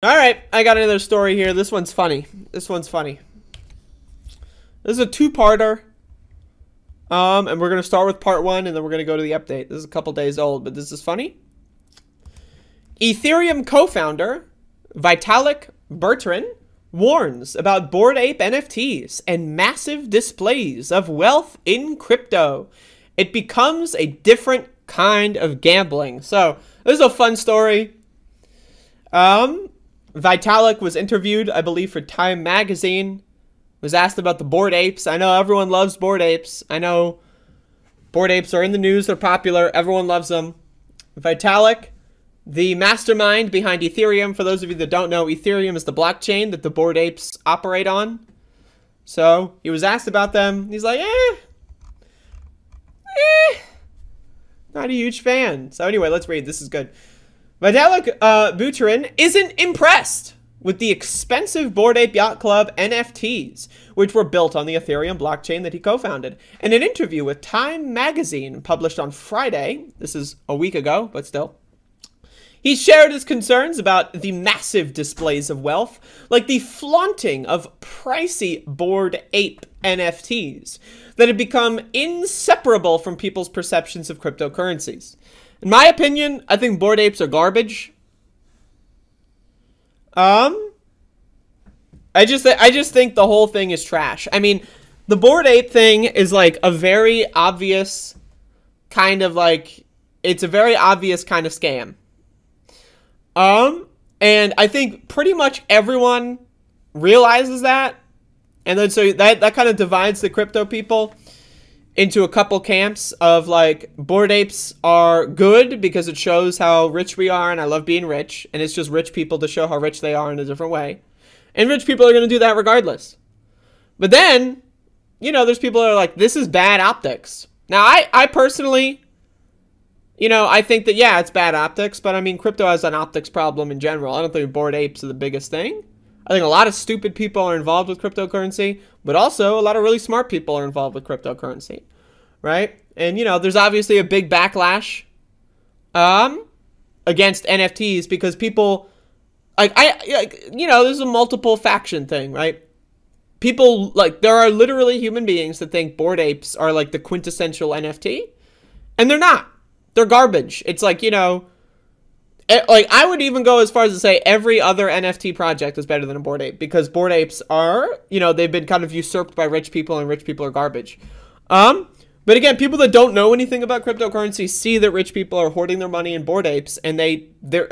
All right, I got another story here. This one's funny. This is a two-parter. And we're going to start with part one, and then we're going to go to the update. This is a couple days old, but this is funny. Ethereum co-founder Vitalik Burterin warns about Bored Ape NFTs and massive displays of wealth in crypto. It becomes a different kind of gambling. So, this is a fun story. Vitalik was interviewed, I believe, for Time Magazine. Was asked about the Bored Apes. I know everyone loves Bored Apes. I know Bored Apes are in the news. They're popular. Everyone loves them. Vitalik, the mastermind behind Ethereum. For those of you that don't know, Ethereum is the blockchain that the Bored Apes operate on. So, he was asked about them. He's like, not a huge fan. So anyway, let's read. This is good. Vitalik Buterin isn't impressed with the expensive Bored Ape Yacht Club NFTs, which were built on the Ethereum blockchain that he co-founded. In an interview with Time Magazine published on Friday, this is a week ago, but still, he shared his concerns about the massive displays of wealth, like the flaunting of pricey Bored Ape NFTs that have become inseparable from people's perceptions of cryptocurrencies. In my opinion, I think Bored Apes are garbage. I just think the whole thing is trash. I mean, the Bored Ape thing is like a very obvious kind of like, it's a very obvious kind of scam. And I think pretty much everyone realizes that. And then so that kind of divides the crypto people into a couple camps of like, Bored Apes are good because it shows how rich we are, and I love being rich, and it's just rich people to show how rich they are in a different way. And rich people are going to do that regardless. But then, you know, there's people that are like, this is bad optics. Now, I personally, you know, I think that, yeah, it's bad optics, but I mean, crypto has an optics problem in general. I don't think Bored Apes are the biggest thing. I think a lot of stupid people are involved with cryptocurrency, but also a lot of really smart people are involved with cryptocurrency, right? And, you know, there's obviously a big backlash against NFTs because people, you know, there's a multiple faction thing, right? People, like, there are literally human beings that think Bored Apes are, like, the quintessential NFT, and they're not. They're garbage. It's like, you know, like, I would even go as far as to say every other NFT project is better than a Bored Ape because Bored Apes are, you know, they've been kind of usurped by rich people and rich people are garbage. But again, people that don't know anything about cryptocurrency see that rich people are hoarding their money in Bored Apes and they're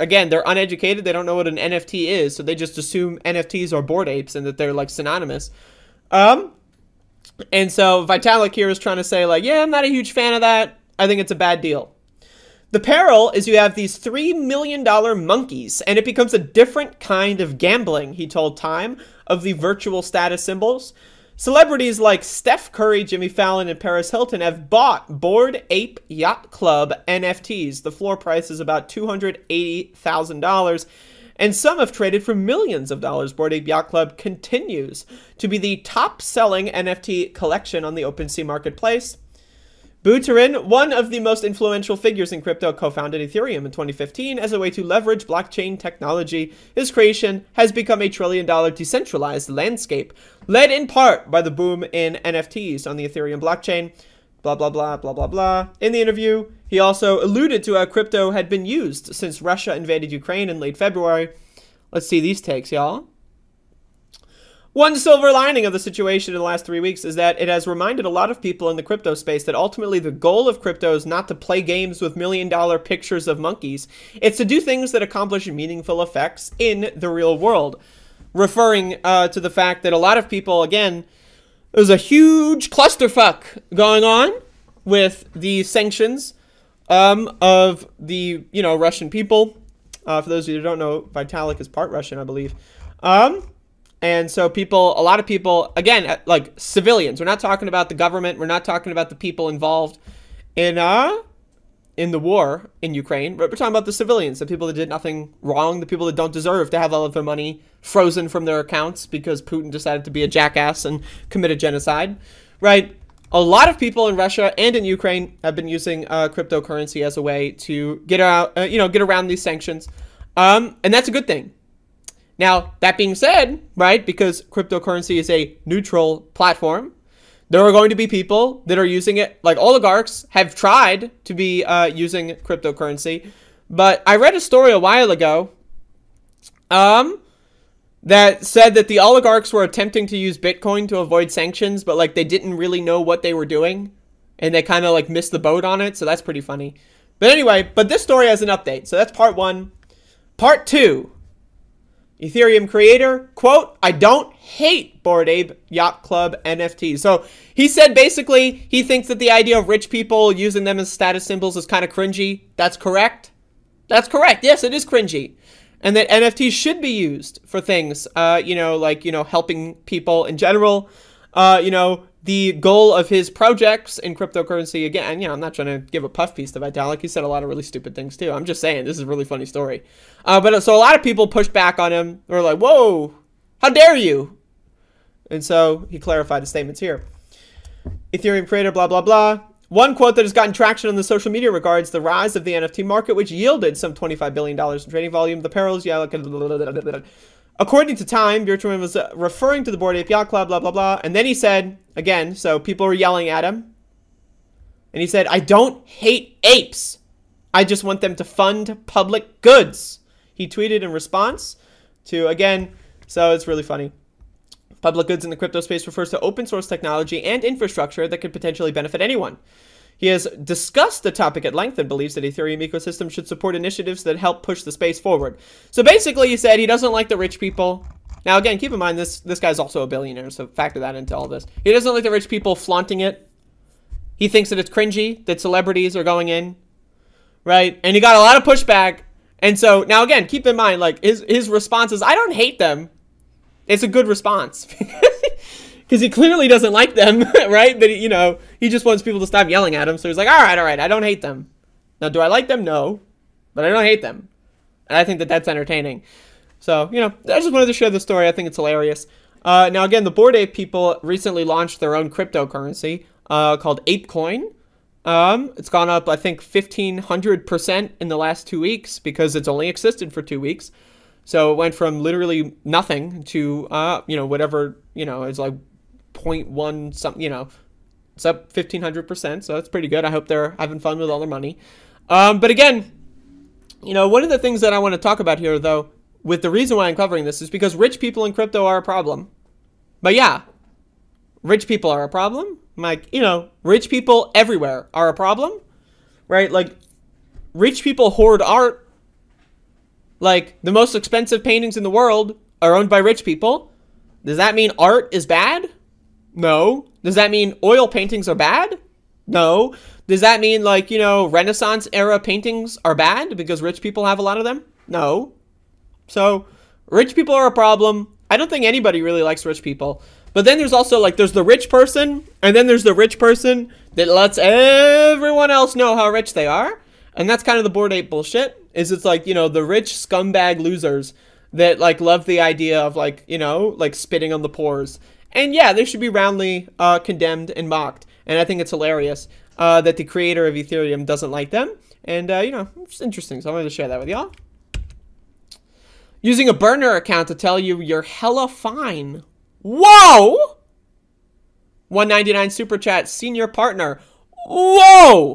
uneducated. They don't know what an NFT is. So they just assume NFTs are Bored Apes and that they're like synonymous. And so Vitalik here is trying to say like, yeah, I'm not a huge fan of that. I think it's a bad deal. The peril is you have these $3 million monkeys, and it becomes a different kind of gambling, he told Time, of the virtual status symbols. Celebrities like Steph Curry, Jimmy Fallon, and Paris Hilton have bought Bored Ape Yacht Club NFTs. The floor price is about $280,000, and some have traded for millions of dollars. Bored Ape Yacht Club continues to be the top-selling NFT collection on the OpenSea marketplace. Burterin, one of the most influential figures in crypto, co-founded Ethereum in 2015 as a way to leverage blockchain technology. His creation has become a trillion-dollar decentralized landscape, led in part by the boom in NFTs on the Ethereum blockchain. Blah, blah, blah, blah, blah, blah. In the interview, he also alluded to how crypto had been used since Russia invaded Ukraine in late February. Let's see these takes, y'all. One silver lining of the situation in the last 3 weeks is that it has reminded a lot of people in the crypto space that ultimately the goal of crypto is not to play games with million-dollar pictures of monkeys. It's to do things that accomplish meaningful effects in the real world. Referring to the fact that a lot of people, again, there's a huge clusterfuck going on with the sanctions of the, you know, Russian people. For those of you who don't know, Vitalik is part Russian, I believe. And so a lot of people, again, like civilians, we're not talking about the government. We're not talking about the people involved in the war in Ukraine. But we're talking about the civilians, the people that did nothing wrong, the people that don't deserve to have all of their money frozen from their accounts because Putin decided to be a jackass and committed genocide, right? A lot of people in Russia and in Ukraine have been using cryptocurrency as a way to get around these sanctions. And that's a good thing. Now, that being said, right, because cryptocurrency is a neutral platform, there are going to be people that are using it, like oligarchs have tried to be using cryptocurrency. But I read a story a while ago that said that the oligarchs were attempting to use Bitcoin to avoid sanctions, but like they didn't really know what they were doing, and they kind of like missed the boat on it. So that's pretty funny. But anyway, but this story has an update. So that's part 1. Part 2. Ethereum creator, quote, I don't hate Bored Ape Yacht Club NFTs. So he said basically he thinks that the idea of rich people using them as status symbols is kind of cringy. That's correct. That's correct. Yes, it is cringy. And that NFTs should be used for things, helping people in general. The goal of his projects in cryptocurrency, again, I'm not trying to give a puff piece to Vitalik. He said a lot of really stupid things too. I'm just saying, this is a really funny story. So a lot of people pushed back on him. They were like, whoa, how dare you? And so he clarified his statements here. Ethereum creator, blah, blah, blah. One quote that has gotten traction on the social media regards the rise of the NFT market, which yielded some $25 billion in trading volume. The perils, according to Time, Burterin was referring to the Bored Ape Yacht Club, blah, blah, blah. And then he said, again, so people were yelling at him. And he said, I don't hate apes. I just want them to fund public goods. He tweeted in response to, again, so it's really funny. Public goods in the crypto space refers to open source technology and infrastructure that could potentially benefit anyone. He has discussed the topic at length and believes that Ethereum ecosystem should support initiatives that help push the space forward. So basically, he said he doesn't like the rich people. Now, again, keep in mind, this guy's also a billionaire, so factor that into all this. He doesn't like the rich people flaunting it. He thinks that it's cringy that celebrities are going in, right? And he got a lot of pushback. And so, now, again, keep in mind, like, his response is, I don't hate them. It's a good response. Because he clearly doesn't like them, right? But, he just wants people to stop yelling at him. So he's like, all right, I don't hate them. Now, do I like them? No. But I don't hate them. And I think that that's entertaining. So, I just wanted to share the story. I think it's hilarious. Now, again, the Bored Ape people recently launched their own cryptocurrency called ApeCoin. It's gone up, I think, 1,500% in the last 2 weeks because it's only existed for 2 weeks. So it went from literally nothing to, whatever, it's like 0.1 something, it's up 1,500%. So that's pretty good. I hope they're having fun with all their money. But again, one of the things that I want to talk about here, though, with the reason why I'm covering this is because rich people in crypto are a problem. But yeah, rich people are a problem. Like, rich people everywhere are a problem, right? Like, rich people hoard art. Like, the most expensive paintings in the world are owned by rich people. Does that mean art is bad? No. Does that mean oil paintings are bad? No. Does that mean, like, Renaissance era paintings are bad because rich people have a lot of them? No. So, rich people are a problem. I don't think anybody really likes rich people. But then there's also, like, there's the rich person, and then there's the rich person that lets everyone else know how rich they are. And that's kind of the Bored Ape bullshit. It's like, the rich scumbag losers that, like, love the idea of, like, like spitting on the pores. And yeah, they should be roundly condemned and mocked. And I think it's hilarious that the creator of Ethereum doesn't like them. And, it's interesting. So I wanted to share that with y'all. Using a burner account to tell you you're hella fine. Whoa! 199 Super Chat, senior partner. Whoa!